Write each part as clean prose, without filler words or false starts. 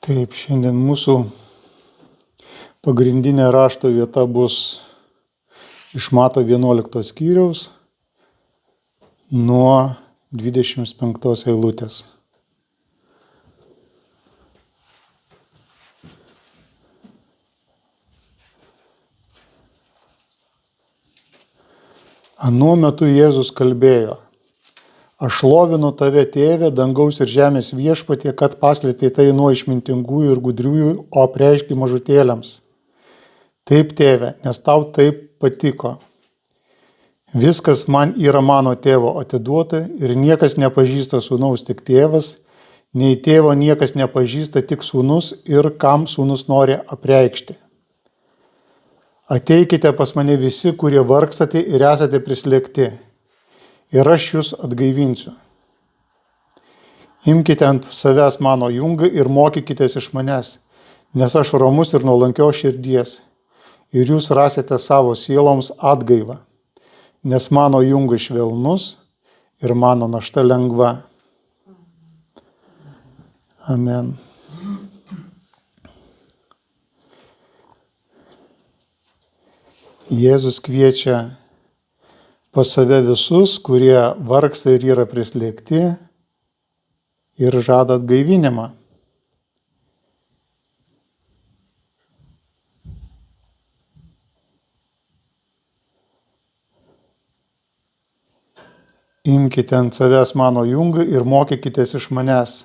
Taip, šiandien mūsų pagrindinė rašto vieta bus iš Mato 11 skyriaus nuo 25 eilutės. Anuo metu Jėzus kalbėjo: Aš šlovinu tave, Tėve, dangaus ir žemės viešpatie, kad paslėpei tai nuo išmintingųjų ir gudriųjų, o apreiški mažutėliams. Taip, Tėve, nes tau taip patiko. Viskas man yra mano tėvo atiduota ir niekas nepažįsta sūnaus tik tėvas, nei tėvo niekas nepažįsta tik sūnus ir kam sūnus nori apreikšti. Ateikite pas mane visi, kurie vargstate ir esate prislėgti, ir aš jūs atgaivinsiu. Imkite ant savęs mano jungą ir mokykitės iš manęs, nes aš ramus ir nuolankios širdies, ir jūs rasite savo sieloms atgaivą, nes mano jungas švelnus ir mano našta lengva. Amen. Jėzus kviečia pas save visus, kurie vargsta ir yra prislėgti, ir žada atgaivinimą. Imkite ant savęs mano jungą ir mokykitės iš manęs,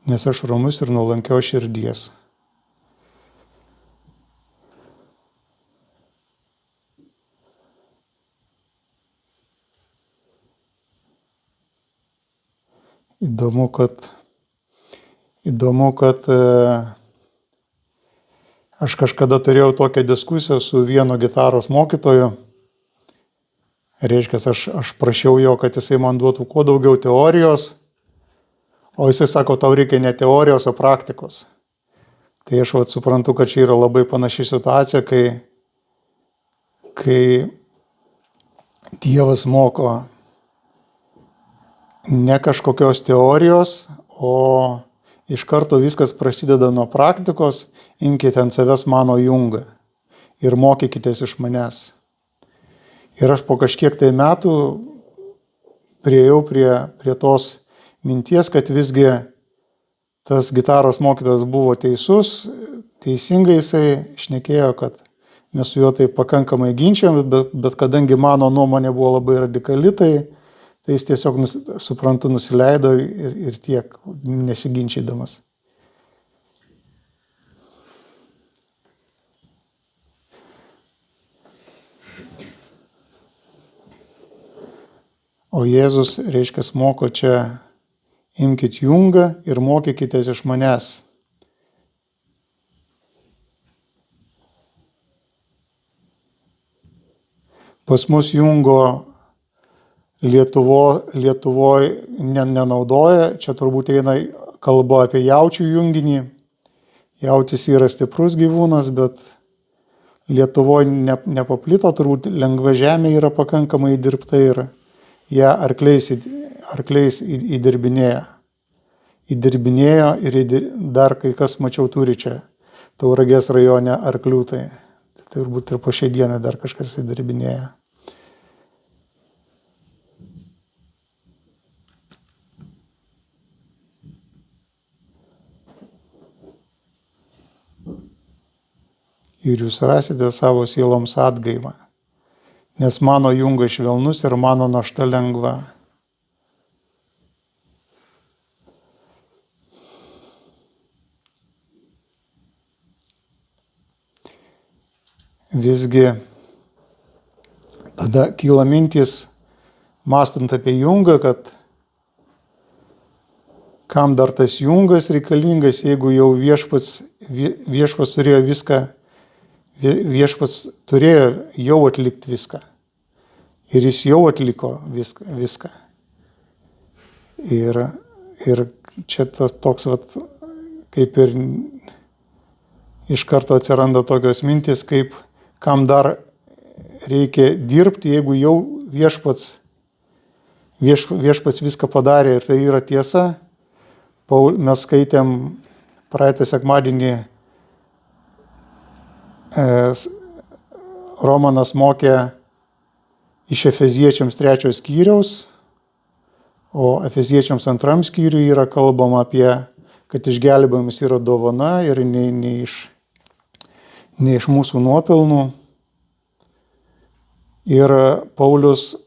nes aš ramus ir nuolankios širdies. Įdomu, kad aš kažkada turėjau tokią diskusiją su vienu gitaros mokytoju. Reiškia, aš prašiau jo, kad jisai man duotų kuo daugiau teorijos, o jisai sako, tau reikia ne teorijos, o praktikos. Tai aš suprantu, kad čia yra labai panaši situacija, kai Dievas moko ne kažkokios teorijos, o iš karto viskas prasideda nuo praktikos. Imkite ant savęs mano jungą ir mokykitės iš manęs. Ir aš po kažkiek tai metų priėjau prie tos minties, kad visgi tas gitaros mokytojas buvo teisus, teisingai jisai šnekėjo, kad mes su juo tai pakankamai ginčiam, bet kadangi mano nuomonė buvo labai radikali, tai jis tiesiog, suprantu, nusileido ir tiek, nesiginčydamas. O Jėzus, reiškia, moko čia: imkit jungą ir mokykitės iš manęs. Pas mus jungo Lietuvoje nenaudoja, čia turbūt eina kalba apie jaučių junginį. Jautis yra stiprus gyvūnas, bet Lietuvoje nepaplito, turbūt lengva žemė yra pakankamai įdirbta ir ją arkliais įdirbinėjo ir dar kai kas, mačiau, turi čia Tauragės rajone arklių, tai turbūt ir po šiai dienai dar kažkas įdirbinėja. Ir jūs rasite savo sieloms atgaivą, nes mano jungas švelnus ir mano našta lengva. Visgi tada kyla mintis, mąstant apie jungą, kad kam dar tas jungas reikalingas, jeigu jau viešpats turėjo viską, viešpats turėjo jau atlikti viską. Ir jis jau atliko viską. Ir čia toks, kaip ir iš karto atsiranda tokios mintis, kaip kam dar reikia dirbti, jeigu jau viešpats Viešpats viską padarė ir tai yra tiesa. Mes skaitėm praeitą sekmadienį, Romanas mokė iš Efeziečiams 3 skyriaus, o Efeziečiams 2 skyriui yra kalbama apie, kad išgelbėjimas yra dovana ir ne iš mūsų nuopelnų. Ir Paulius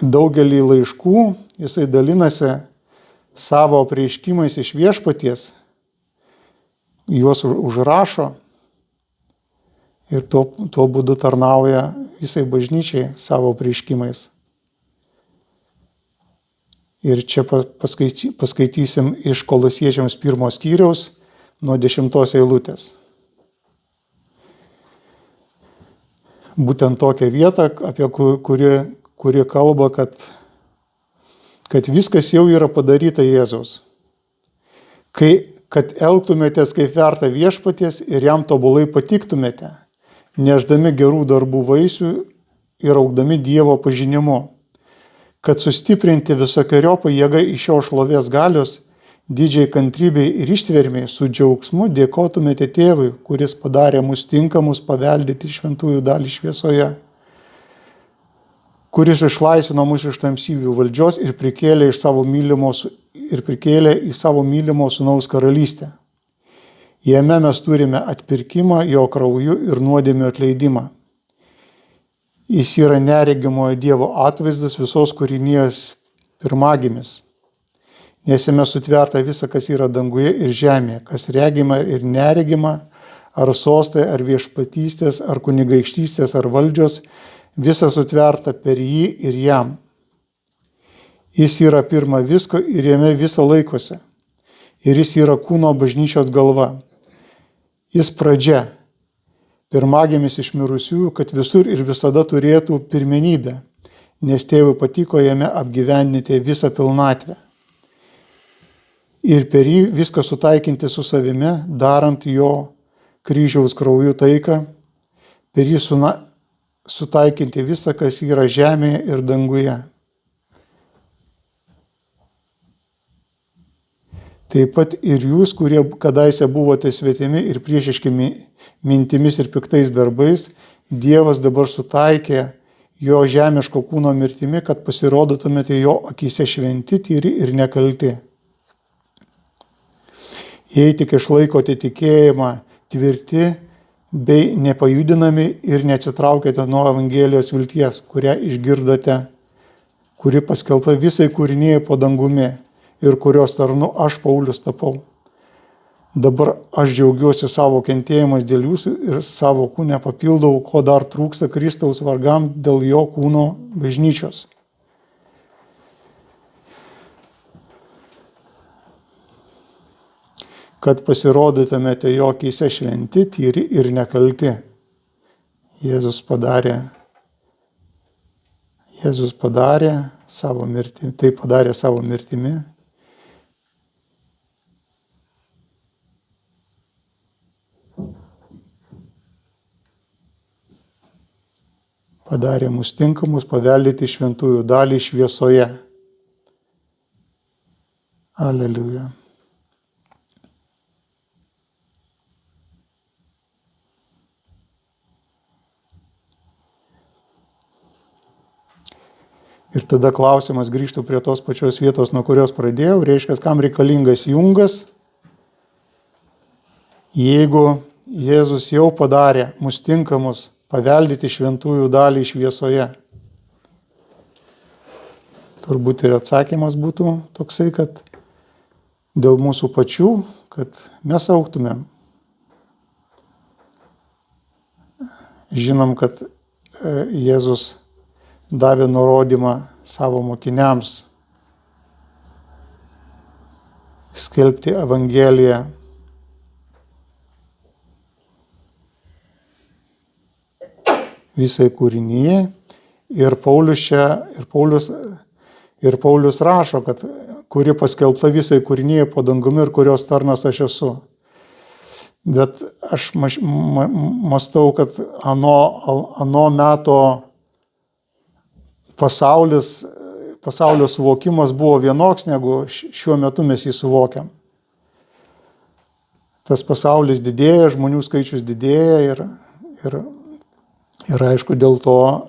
daugelį laiškų jisai dalinasi savo apreiškimais iš viešpaties, juos užrašo ir tuo būdu tarnauja visai bažnyčiai savo apreiškimais. Ir čia paskaitysim iš Kolosiečiams 1 skyriaus nuo 10 eilutės. Būtent tokią vietą, apie kuri kalba, kad viskas jau yra padaryta Jėzaus. Kad elgtumėtės kaip verta viešpaties ir jam tobulai patiktumėte, nešdami gerų darbų vaisių ir augdami Dievo pažinimu, kad sustiprinti visokeriopą jėgą iš jo šlovės galios, didžiai kantrybei ir ištvermiai su džiaugsmu dėkotumėte Tėvui, kuris padarė mus tinkamus paveldėti šventųjų dalį šviesoje, kuris išlaisvino mus iš tamsybių valdžios ir prikėlė į savo mylimo sūnaus karalystę. Jame mes turime atpirkimą jo krauju ir nuodėmių atleidimą. Jis yra neregimojo Dievo atvaizdas visos kūrinijos pirmagimis. Nes jame sutverta visa, kas yra danguje ir žemėje, kas regima ir neregima, ar sostai, ar viešpatystės, ar kunigaikštystės, ar valdžios, visa sutverta per jį ir jam. Jis yra pirma visko ir jame visa laikosi. Ir jis yra kūno bažnyčios galva. Jis pradžia, pirmagimis iš mirusiųjų, kad visur ir visada turėtų pirmenybę, nes Tėvui patiko jame apgyvendinti visą pilnatvę. Ir per jį viską sutaikinti su savimi, darant jo kryžiaus krauju taiką, per jį sutaikinti visą, kas yra žemėje ir danguje. Taip pat ir jūs, kurie kadaise buvote svetimi ir priešiški mintimis ir piktais darbais, Dievas dabar sutaikė jo žemiško kūno mirtimi, kad pasirodytumėte jo akyse šventi, tyri ir nekalti. Jei tik išlaikote tikėjimą tvirti bei nepajudinami ir neatsitraukėte nuo Evangelijos vilties, kurią išgirdote, kuri paskelbta visai kūrinijai po dangumi ir kurios tarnu aš Paulius tapau. Dabar aš džiaugiuosi savo kentėjimais dėl jūsų ir savo kūne papildau, ko dar trūksta Kristaus vargam dėl jo kūno bažnyčios. Kad pasirodytumėte jo akyse šventi, tyri ir nekalti. Jėzus padarė savo mirtimi, tai padarė savo mirtimi. Padarė mus tinkamus paveldėti šventųjų dalį šviesoje. Aleliuja. Ir tada klausimas, grįžtų prie tos pačios vietos, nuo kurios pradėjau, reiškia, kam reikalingas jungas, jeigu Jėzus jau padarė mus tinkamus paveldėti šventųjų dalį šviesoje. Turbūt ir atsakymas būtų toksai, kad dėl mūsų pačių, kad mes augtumėm. Žinom, kad Jėzus davė nurodymą savo mokiniams skelbti Evangeliją. Visai kūrinyje. Ir Paulius rašo, kad kuri paskelbta visai kūrinyje po dangumi ir kurios tarnas aš esu. Bet aš mąstau, kad ano meto pasaulio suvokimas buvo vienoks, negu šiuo metu mes jį suvokiam. Tas pasaulis didėja, žmonių skaičius didėja ir aišku, dėl to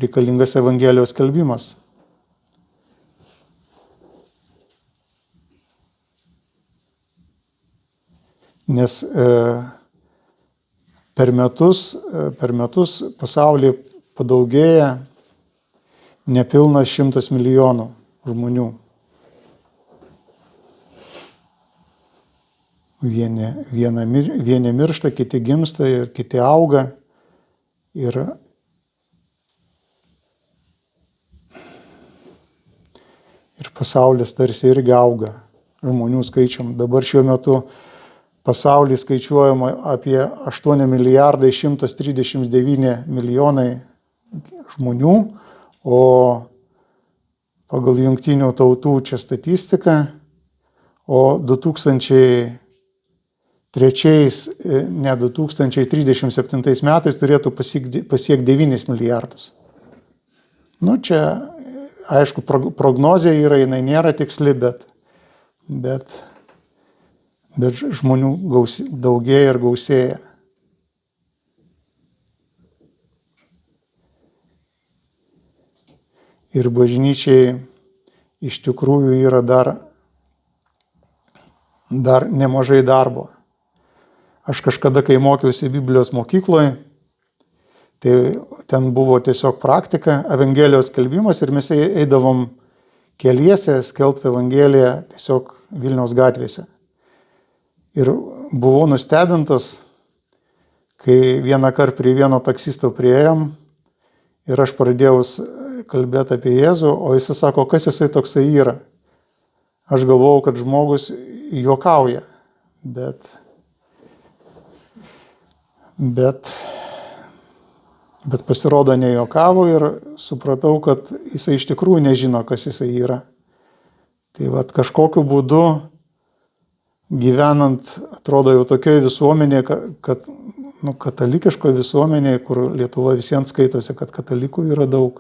reikalingas Evangelijos skelbimas. Nes per metus pasaulyje padaugėja nepilnas 100 milijonų žmonių. Vieni miršta, kiti gimsta ir kiti auga. Ir pasaulis tarsi irgi auga žmonių skaičium. Dabar šiuo metu pasaulyje skaičiuojama apie 8 milijardai 139 milijonai žmonių, o pagal jungtinių tautų čia statistiką, o 2037 metais turėtų pasiekti 9 milijardus. Nu, čia, aišku, prognozija yra, jinai nėra tiksli, bet žmonių daugėja ir gausėja. Ir bažnyčiai iš tikrųjų yra dar nemažai darbo. Aš kažkada, kai mokiausi Biblijos mokykloje, tai ten buvo tiesiog praktika, Evangelijos skelbimas ir mes eidavom keliese skelbti Evangeliją tiesiog Vilniaus gatvėse. Ir buvau nustebintas, kai vieną kartą prie vieno taksisto priėjom ir aš pradėjau kalbėti apie Jėzų, o jis sako, kas jisai toksai yra. Aš galvojau, kad žmogus juokauja, bet pasirodo nejuokavo ir supratau, kad jisai iš tikrųjų nežino, kas jisai yra. Tai vat kažkokiu būdu gyvenant, atrodo jau tokioje visuomenėje, kad katalikiškoje visuomenėje, kur Lietuva visiems skaitosi, kad katalikų yra daug.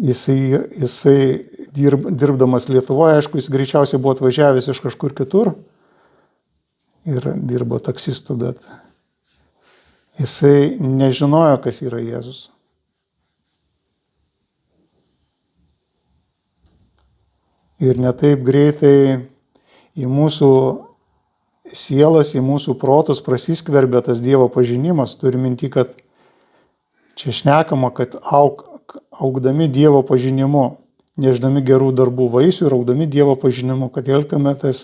Jisai dirbdamas Lietuvoje, aišku, jis greičiausiai buvo atvažiavęs iš kažkur kitur ir dirbo taksistu, bet jisai nežinojo, kas yra Jėzus. Ir netaip greitai į mūsų sielas, į mūsų protus prasiskverbia tas Dievo pažinimas. Turiu minti, kad čia šnekama, kad augdami Dievo pažinimu, nešdami gerų darbų vaisių ir augdami Dievo pažinimu, kad elgtumėtės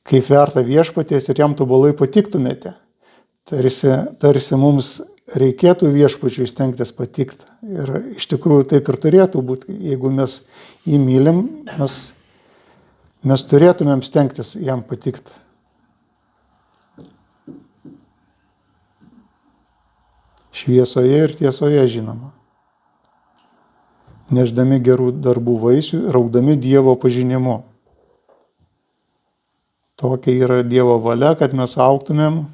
kaip verta viešpaties ir jam tobulai patiktumėte. Tarsi mums reikėtų viešpačiui stengtis patikti. Ir iš tikrųjų taip ir turėtų būti. Jeigu mes jį mylim, mes turėtumėm stengtis jam patikti. Šviesoje ir tiesoje, žinoma. Nešdami gerų darbų vaisių ir augdami Dievo pažinimu. Tokia yra Dievo valia, kad mes augtumėm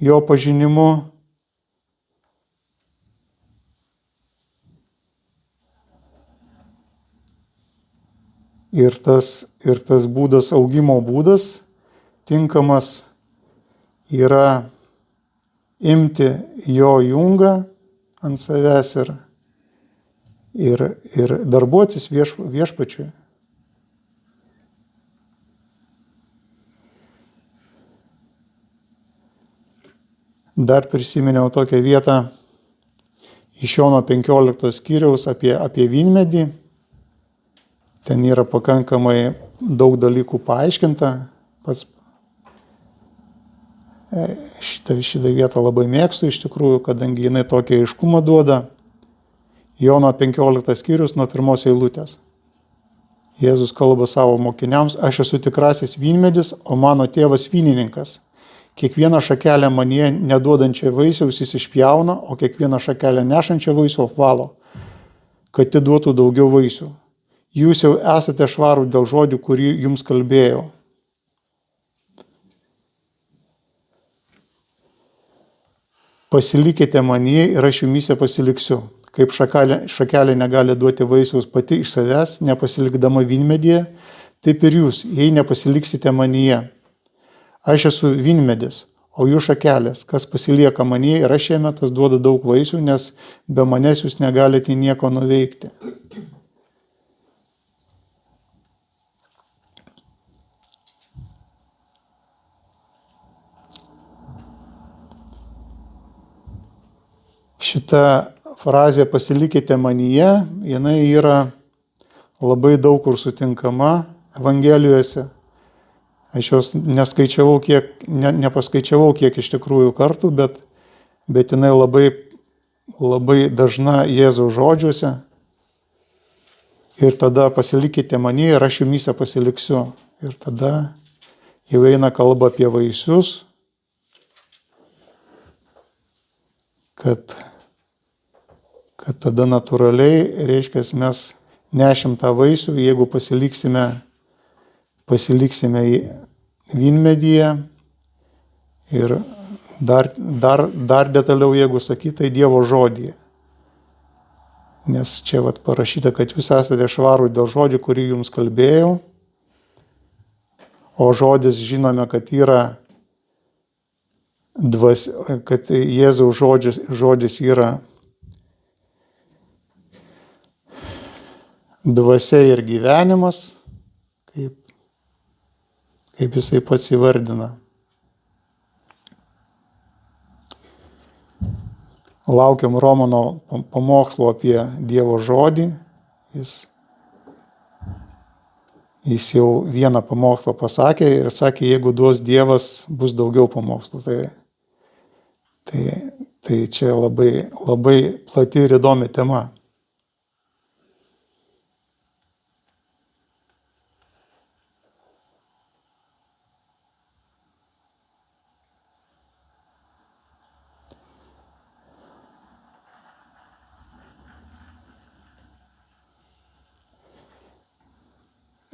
jo pažinimu. Ir tas būdas, augimo būdas tinkamas yra imti jo jungą ant savęs ir darbuotis viešpačiui. Dar prisiminiau tokią vietą iš Jono 15 skyriaus apie vynmedį. Ten yra pakankamai daug dalykų paaiškinta. Šitą vietą labai mėgstu iš tikrųjų, kadangi jinai tokią aiškumą duoda. Jono 15 skyrius nuo 1 eilutės. Jėzus kalba savo mokiniams, aš esu tikrasis vynmedis, o mano tėvas vynininkas. Kiekvieną šakelę manyje neduodančią vaisiaus jis išpjauna, o kiekvieną šakelę nešančią vaisių apvalo, kad ti duotų daugiau vaisių. Jūs jau esate švarūs dėl žodžių, kurį jums kalbėjau. pasilikite manyje ir aš jumyse pasiliksiu. Kaip šakelė negali duoti vaisiaus pati iš savęs, nepasilikdama vynmedyje, taip ir jūs, jei nepasiliksite manyje. Aš esu vynmedis, o jūs šakelės. Kas pasilieka manyje ir aš jame, tas duoda daug vaisių, nes be manęs jūs negalite nieko nuveikti. Šita frazė pasilikite manyje, jinai yra labai daug kur sutinkama Evangelijose. Aš jos nepaskaičiavau kiek iš tikrųjų kartų, bet jinai labai dažna Jėzaus žodžiuose. Ir tada pasilikite manyje ir aš jumyse pasiliksiu. Ir tada jau eina kalba apie vaisius, kad tada natūraliai, reiškia, mes nešim tą vaisių, jeigu pasiliksime į vynmedyje ir dar detaliau, jeigu sakyti, tai Dievo žodyje. Nes čia parašyta, kad jūs esate švarūs dėl žodžių, kurį jums kalbėjau, o žodis žinome, kad yra kad Jėzaus žodis yra dvasia ir gyvenimas, kaip jisai pats įvardina. Laukiam Romano pamokslo apie Dievo žodį. Jis jau vieną pamokslą pasakė ir sakė, jeigu duos Dievas, bus daugiau pamokslų. Tai čia labai plati ir įdomi tema.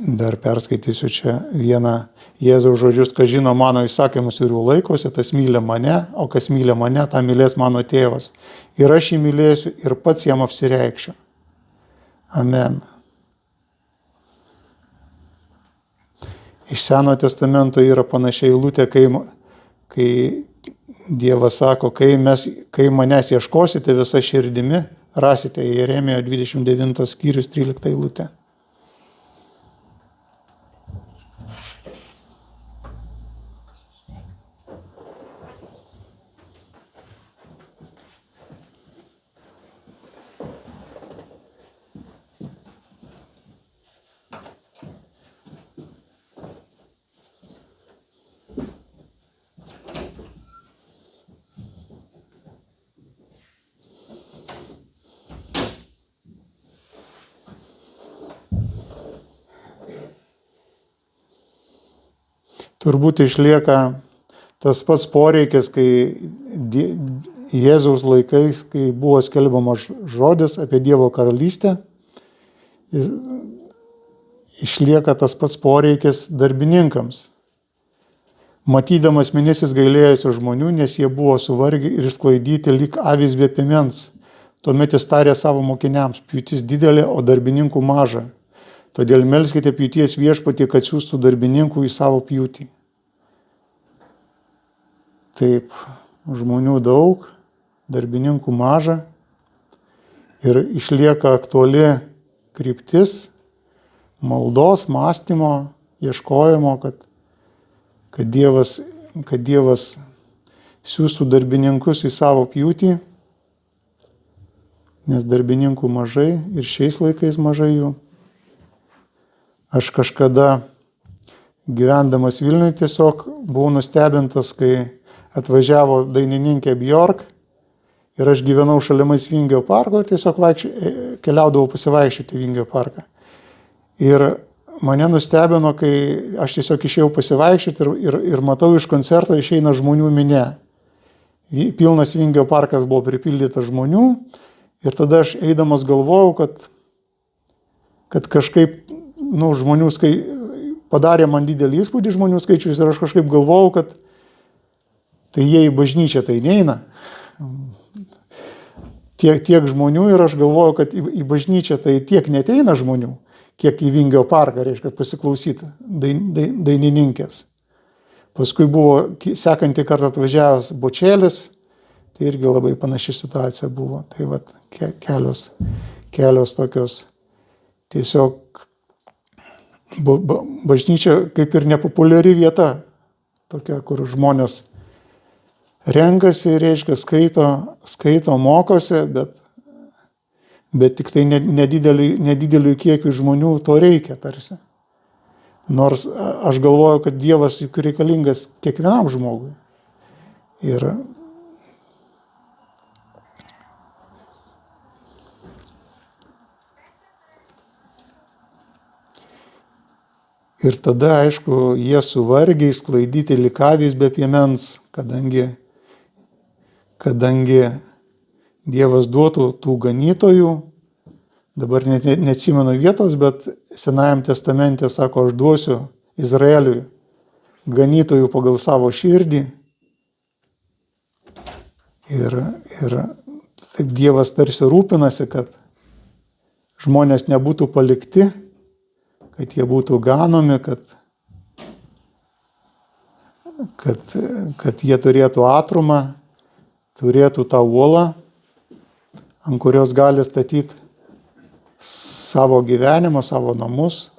Dar perskaitysiu čia vieną Jėzaus žodžius, kas žino mano įsakymus ir jų laikosi, tas myli mane, o kas myli mane, tą mylės mano tėvas. Ir aš jį mylėsiu ir pats jam apsireikšiu. Amen. Iš Senojo testamento yra panašiai eilutė, kai Dievas sako, kai manęs ieškosite visa širdimi, rasite Jeremijo 29 skyrius 13 eilutė. Turbūt išlieka tas pats poreikis, kai Jėzaus laikais, kai buvo skelbiamas žodis apie Dievo karalystę, išlieka tas pats poreikis darbininkams. Matydamas minisis gailėjusių žmonių, nes jie buvo suvargę ir išsklaidyti lyg avys be piemens. Tuomet jis tarė savo mokiniams, pjūtis didelė, o darbininkų maža. Todėl melskite pjūties viešpatį, kad siųstų darbininkų į savo pjūtį. Taip, žmonių daug, darbininkų maža ir išlieka aktuali kryptis maldos, mąstymo, ieškojimo, kad Dievas siųstų darbininkus į savo pjūtį, nes darbininkų mažai ir šiais laikais mažai jų. Aš kažkada gyvendamas Vilniuje tiesiog buvau nustebintas, kai atvažiavo dainininkė Bjork ir aš gyvenau šalimais Vingio parko ir tiesiog keliaudavau pasivaikščioti Vingio parką. Ir mane nustebino, kai aš tiesiog išėjau pasivaikščioti ir matau iš koncerto išeina žmonių minė. Pilnas Vingio parkas buvo pripildytas žmonių ir tada aš eidamas galvojau, kad kažkaip žmonių padarė man didelį įspūdį žmonių skaičius ir aš kažkaip galvojau, kad tai jie į bažnyčią tai neina, tiek žmonių ir aš galvoju, kad į bažnyčią tai tiek neteina žmonių, kiek į Vingio parką, reiškia, pasiklausyti dainininkės. Paskui buvo sekantį kartą atvažiavęs Bočėlis, tai irgi labai panaši situacija buvo. Tai vat, kelios tokios tiesiog bažnyčia kaip ir nepopuliari vieta, tokia, kur žmonės renkasi, reiškia, skaito, mokosi, bet tik tai nedideliu kiekiu žmonių to reikia tarsi. Nors aš galvoju, kad Dievas juk reikalingas kiekvienam žmogui. Ir tada, aišku, jie suvargiai sklaidyti likaviais be piemens, kadangi Dievas duotų tų ganytojų, dabar neatsimenu vietos, bet Senajam testamente sako, aš duosiu Izraeliui ganytojų pagal savo širdį. Ir taip Dievas tarsi rūpinasi, kad žmonės nebūtų palikti, kad jie būtų ganomi, kad jie turėtų atrumą, turėtų tą uolą, ant kurios gali statyti savo gyvenimą, savo namus.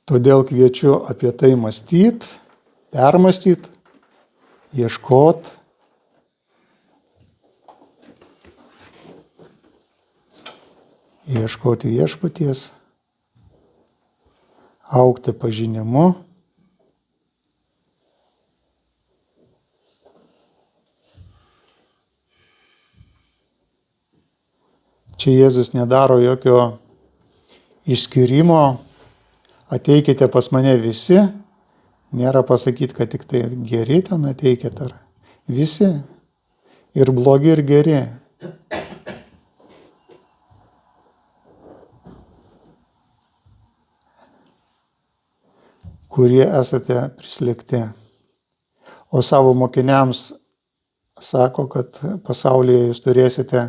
Todėl kviečiu apie tai mąstyti, permąstyti, ieškoti. Ieškoti viešpaties, augti pažinimu. Čia Jėzus nedaro jokio išskyrimo, ateikite pas mane visi, nėra pasakyti, kad tik tai geri ten ateikite, ar visi, ir blogi, ir geri. Kurie esate prislėgti. O savo mokiniams sako, kad pasaulyje jūs turėsite,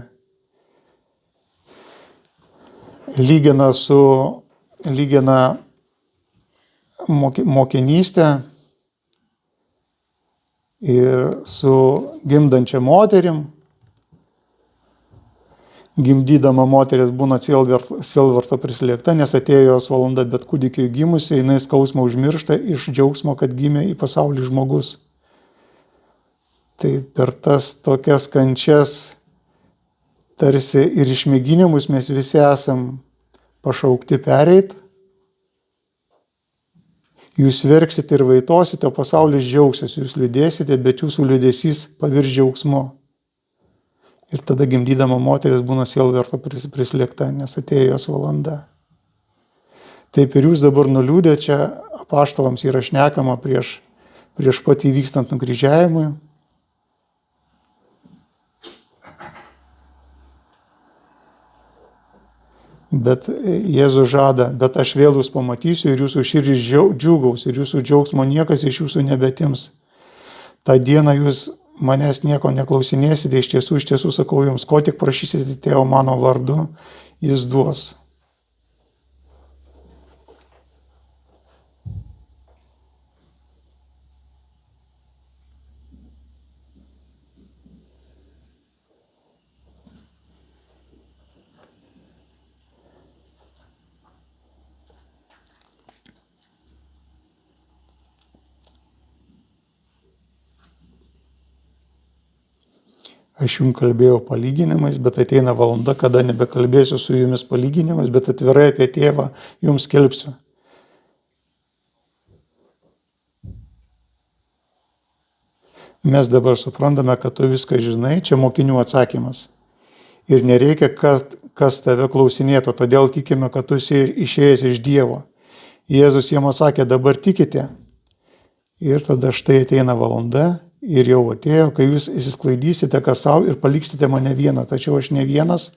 lygina mokinystę ir su gimdančia moterim. Gimdydama moteris būna sielvarto prislėgta, nes atėjo jos valanda, bet kūdikiui gimusi, jinai skausmą užmiršta iš džiaugsmo, kad gimė į pasaulį žmogus. Tai per tas tokias kančias, tarsi ir išmėginimus mes visi esam pašaukti pereit. Jūs verksite ir vaitosite, o pasaulis džiaugsis, jūs liūdėsite, bet jūsų liūdesys pavirs džiaugsmu. Ir tada gimdydama moteris būna sielvarto prislėgta, nes atėjo jos valanda. Taip ir jūs dabar nuliūdę, čia apaštalams yra šnekama prieš pat įvykstant nukryžiavimui. Bet Jėzus žada, bet aš vėl jūs pamatysiu ir jūsų širdis džiūgaus ir jūsų džiaugsmo niekas iš jūsų nebetims. Ta diena jūs manęs nieko neklausinėsite, iš tiesų sakau jums, ko tik prašysite tėvo mano vardu, jis duos. Aš jums kalbėjau palyginimais, bet ateina valanda, kada nebekalbėsiu su jumis palyginimais, bet atvirai apie tėvą jums skelbsiu. Mes dabar suprantame, kad tu viską žinai, čia mokinių atsakymas. Ir nereikia, kas tave klausinėtų, todėl tikime, kad tu esi išėjęs iš Dievo. Jėzus jiems sakė, dabar tikite. Ir tada štai ateina valanda, ir jau atėjo, kai jūs įsisklaidysite kas savo ir paliksite mane vieną, tačiau aš ne vienas,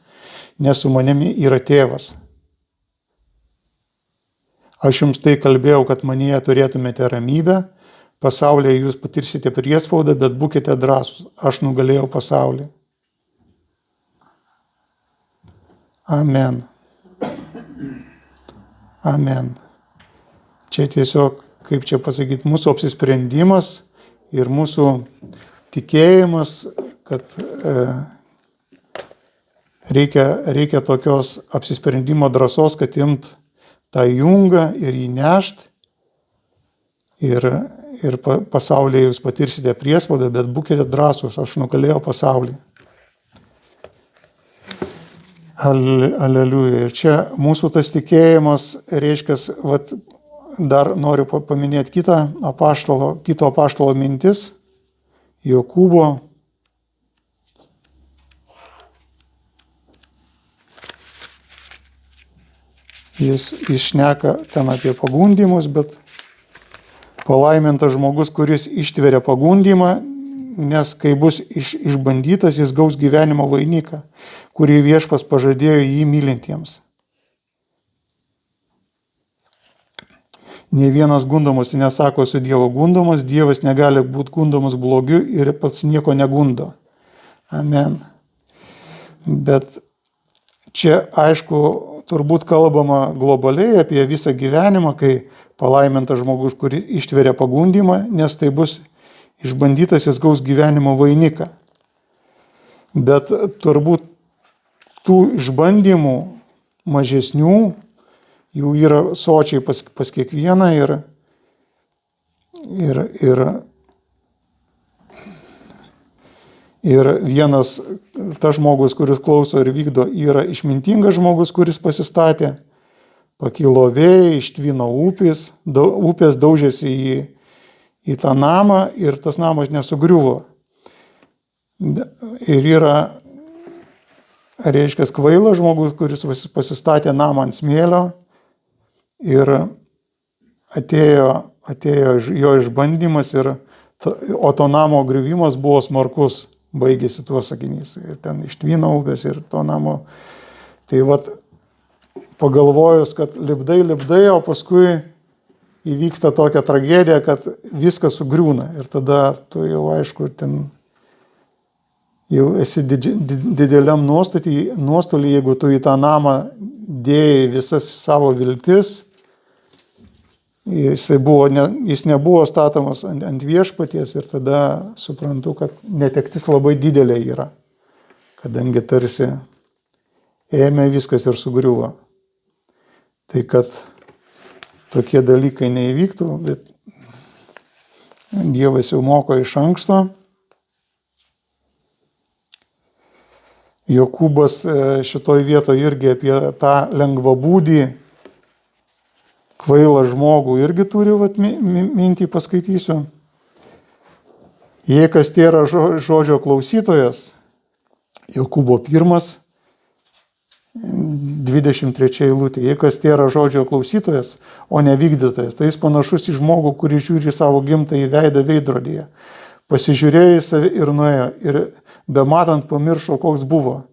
nes su manimi yra tėvas. Aš jums tai kalbėjau, kad manyje turėtumėte ramybę, pasaulyje jūs patirsite priespaudą, bet būkite drąsūs, aš nugalėjau pasaulį. Amen. Amen. Čia tiesiog, kaip čia pasakyti, mūsų apsisprendimas ir mūsų tikėjimas, kad reikia tokios apsisprendimo drąsos, kad imt tą jungą ir jį nešt ir pasaulyje jūs patirsite priespaudą, bet būkite drąsūs, aš nugalėjau pasaulį. Aleliuja. Ir čia mūsų tas tikėjimas reiškia, dar noriu paminėti kito apaštalo mintis, Jokūbo. Jis šneka ten apie pagundymus, bet palaimintas žmogus, kuris ištveria pagundymą, nes kai bus išbandytas, jis gaus gyvenimo vainiką, kurį viešpas pažadėjo jį mylintiems. Nė vienas gundomas nesako su Dievo gundomas, Dievas negali būti gundomas blogiu ir pats nieko negundo. Amen. Bet čia, aišku, turbūt kalbama globaliai apie visą gyvenimą, kai palaimintas žmogus, kuris ištveria pagundymą, nes tai bus išbandytas, jis gaus gyvenimo vainiką. Bet turbūt tų išbandymų mažesnių, jų yra sočiai pas kiekvieną ir vienas tas žmogus, kuris klauso ir vykdo, yra išmintingas žmogus, kuris pasistatė, pakilo vėjai, ištvino upės daužėsi į tą namą ir tas namas nesugriuvo. Ir yra, reiškia, kvailas žmogus, kuris pasistatė namą ant smėlio ir atėjo jo išbandymas, o to namo griuvimas buvo smarkus, baigėsi tuo sakinys. Ir ten ištvino upės ir to namo. Tai pagalvojus, kad lipdai, o paskui įvyksta tokia tragedija, kad viskas sugriūna. Ir tada tu jau, aišku, ten jau esi dideliam nuostolį, jeigu tu į tą namą dėjai visas savo viltis. Jis nebuvo statomas ant viešpaties ir tada suprantu, kad netektis labai didelė yra, kadangi tarsi ėmė viskas ir sugriuvo. Tai kad tokie dalykai neįvyktų, bet Dievas jau moko iš anksto. Jokūbas šitoj vietoje irgi apie tą lengvabūdį, kvailą žmogų irgi turi mintį, paskaitysiu. Jei kas tėra žodžio klausytojas, Jokūbo 1, 23 eilutė, jei kas tėra žodžio klausytojas, o ne vykdytojas, tai jis panašus į žmogų, kuris žiūri savo gimtąjį veidą veidrodyje. Pasižiūrėjo į save ir nuėjo, ir bematant pamiršo, koks buvo.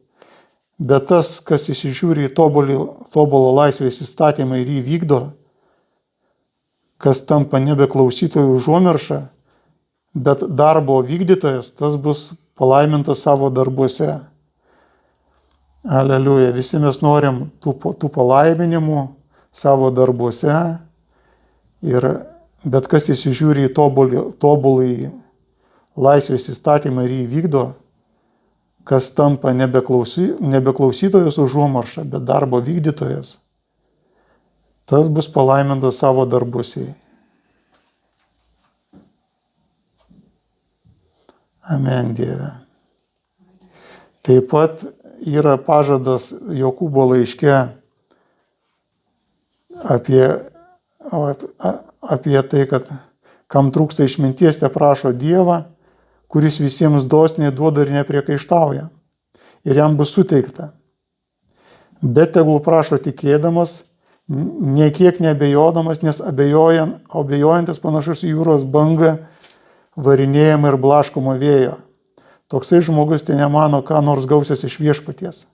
Bet tas, kas įsižiūri į tobulą laisvės įstatymą ir jį vykdo, kas tampa nebe klausytojų užuomirša, bet darbo vykdytojas, tas bus palaimintas savo darbuose. Aleliuja, visi mes norim tų palaiminimų savo darbuose, bet kas įsižiūri į tobulai laisvės įstatymą ir jį vykdo, kas tampa nebe klausytojas užuomirša, bet darbo vykdytojas, tas bus palaimintas savo darbuose. Amen, Dieve. Taip pat yra pažadas Jokūbo laiške apie tai, kad kam trūksta išminties, te prašo Dievą, kuris visiems dosniai duoda ir nepriekaištauja. Ir jam bus suteikta. Bet tegul prašo tikėdamas, nei kiek neabejodamas, nes abejojantis panašus į jūros bangą, varinėjama ir blaškoma vėjo. Toksai žmogus tai nemano, ką nors gausias iš viešpaties.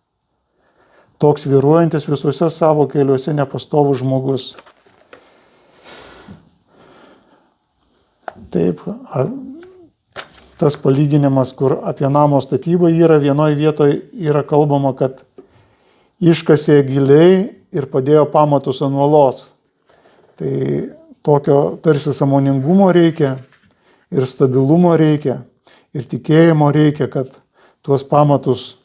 Toks vyruojantis visuose savo keliuose nepastovus žmogus. Taip, tas palyginimas, kur apie namo statybą yra, vienoje vietoje yra kalbama, kad iškasė giliai ir padėjo pamatus ant uolos. Tai tokio tarsi sąmoningumo reikia ir stabilumo reikia ir tikėjimo reikia, kad tuos pamatus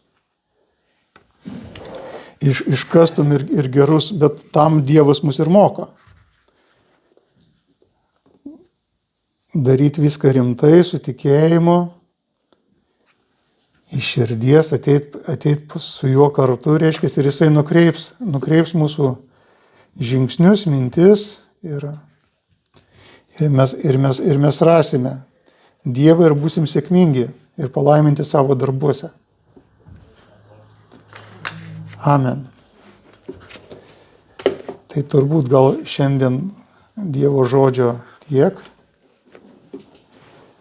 iškastum ir gerus, bet tam Dievas mus ir moko. Daryti viską rimtai, su tikėjimu, iš širdies, ateit su juo kartu, reiškia, ir jisai nukreips mūsų žingsnius, mintis ir mes rasime Dievą ir būsim sėkmingi ir palaiminti savo darbuose. Amen. Tai turbūt gal šiandien Dievo žodžio tiek.